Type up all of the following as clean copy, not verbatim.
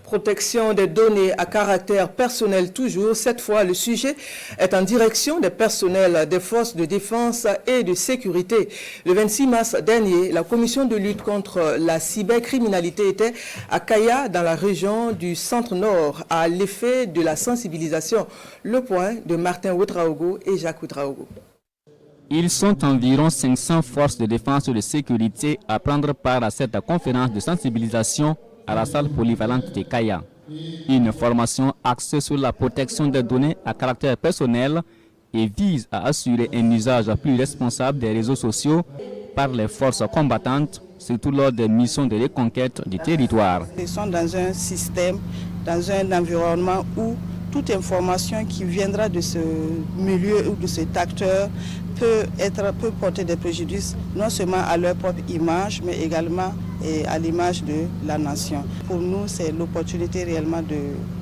Protection des données à caractère personnel toujours. Cette fois, le sujet est en direction des personnels des forces de défense et de sécurité. Le 26 mars dernier, la commission de lutte contre la cybercriminalité était à Kaya, dans la région du Centre-Nord, à l'effet de la sensibilisation. Le point de Martin Ouedraogo et Jacques Ouedraogo. Ils sont environ 500 forces de défense et de sécurité à prendre part à cette conférence de sensibilisation à la salle polyvalente de Kaya. Une formation axée sur la protection des données à caractère personnel et vise à assurer un usage plus responsable des réseaux sociaux par les forces combattantes, surtout lors des missions de reconquête du territoire. Ils sont dans un système, dans un environnement où toute information qui viendra de ce milieu ou de cet acteur peut porter des préjudices, non seulement à leur propre image, mais également à l'image de la nation. Pour nous, c'est l'opportunité réellement de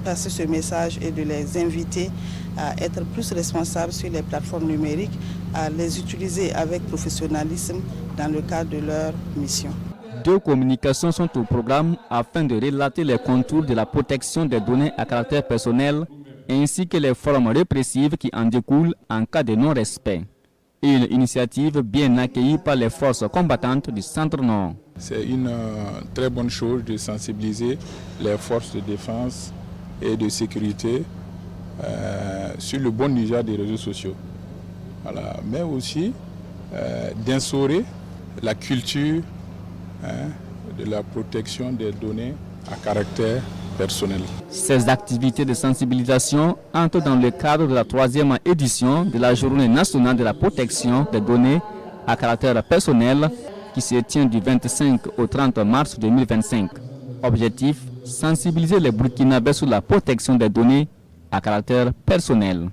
passer ce message et de les inviter à être plus responsables sur les plateformes numériques, à les utiliser avec professionnalisme dans le cadre de leur mission. 2 communications sont au programme afin de relater les contours de la protection des données à caractère personnel ainsi que les formes répressives qui en découlent en cas de non-respect. Une initiative bien accueillie par les forces combattantes du Centre-Nord. C'est une très bonne chose de sensibiliser les forces de défense et de sécurité sur le bon usage des réseaux sociaux. Voilà. Mais aussi d'instaurer la culture de la protection des données à caractère personnel. Ces activités de sensibilisation entrent dans le cadre de la 3e édition de la Journée nationale de la protection des données à caractère personnel qui se tient du 25 au 30 mars 2025. Objectif, sensibiliser les Burkinabés sur la protection des données à caractère personnel.